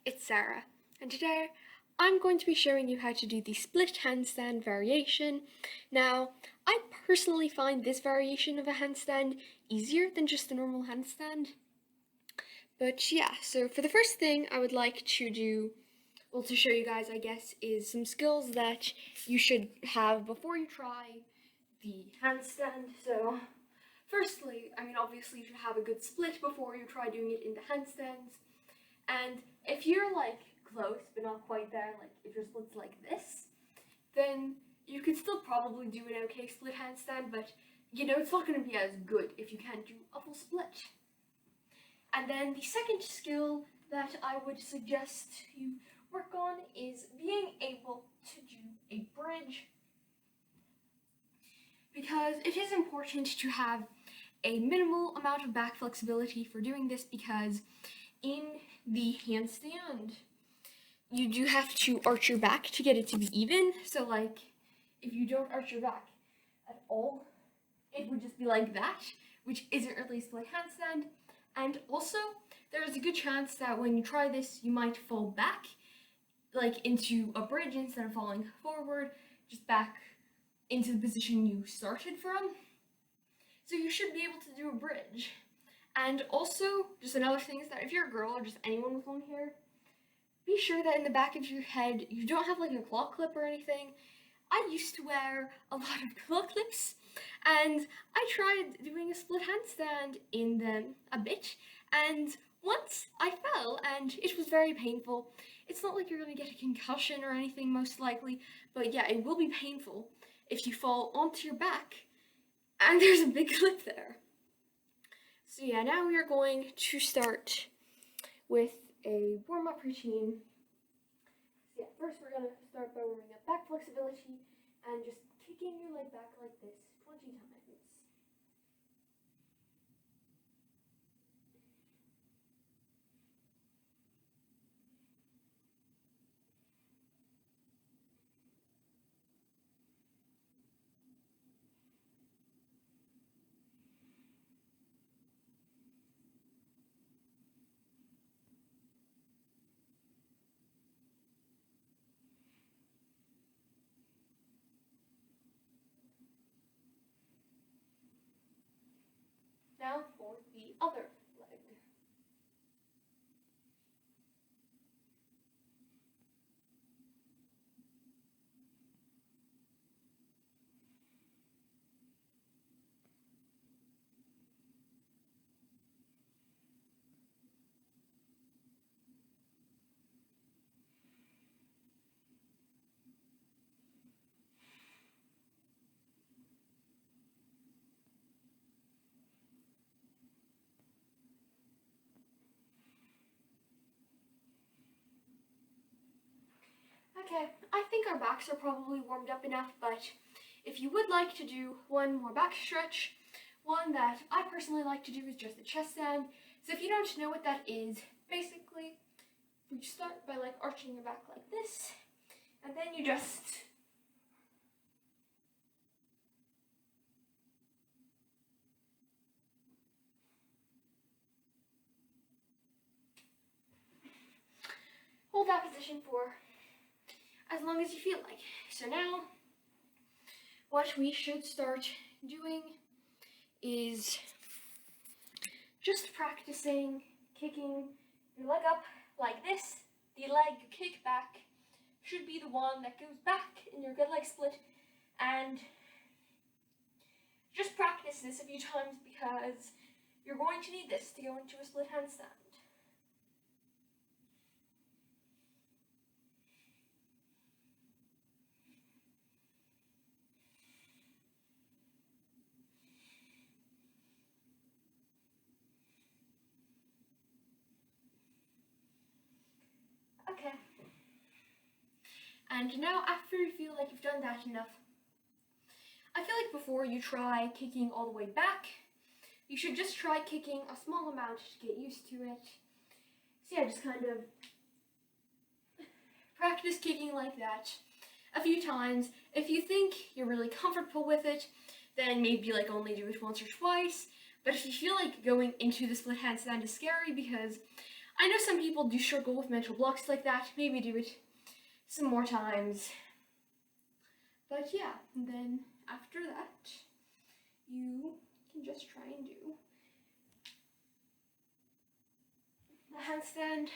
it's Sarah, and today I'm going to be showing you how to do the split handstand variation. Now, I personally find this variation of a handstand easier than just a normal handstand. But yeah, so for the first thing I would like to do, well, to show you guys, I guess, is some skills that you should have before you try the handstand. So, firstly, obviously you should have a good split before you try doing it in the handstands. And if you're like close but not quite there, like if your split's like this, then you could still probably do an okay split handstand, but it's not going to be as good if you can't do a full split. And then the second skill that I would suggest you work on is being able to do a bridge, because it is important to have a minimal amount of back flexibility for doing this, because in the handstand you do have to arch your back to get it to be even. So like if you don't arch your back at all, it would just be like that, which isn't really a split handstand. And also there's a good chance that when you try this you might fall back like into a bridge instead of falling forward, just back into the position you started from. So you should be able to do a bridge. And also, just another thing is that if you're a girl or just anyone with long hair, be sure that in the back of your head you don't have like a claw clip or anything. I used to wear a lot of claw clips, and I tried doing a split handstand in them a bit, and once I fell and it was very painful. It's not like you're going to get a concussion or anything, most likely, but yeah, it will be painful if you fall onto your back and there's a big clip there. So yeah, now we are going to start with a warm-up routine. So yeah, first we're going to start by warming up back flexibility and just kicking your leg back like this 20 times. Now for the other leg. Okay, I think our backs are probably warmed up enough, but if you would like to do one more back stretch, one that I personally like to do is just a chest stand. So if you don't know what that is, basically you start by like arching your back like this, and then you just hold that position for as long as you feel like. So now, what we should start doing is just practicing kicking your leg up like this. The leg you kick back should be the one that goes back in your good leg split, and just practice this a few times because you're going to need this to go into a split handstand. Okay. And now after you feel like you've done that enough, I feel like before you try kicking all the way back, you should just try kicking a small amount to get used to it. So yeah, just kind of practice kicking like that a few times. If you think you're really comfortable with it, then maybe like only do it once or twice. But if you feel like going into the split handstand is scary, because I know some people do struggle with mental blocks like that. Maybe do it some more times. But yeah, and then after that, you can just try and do a handstand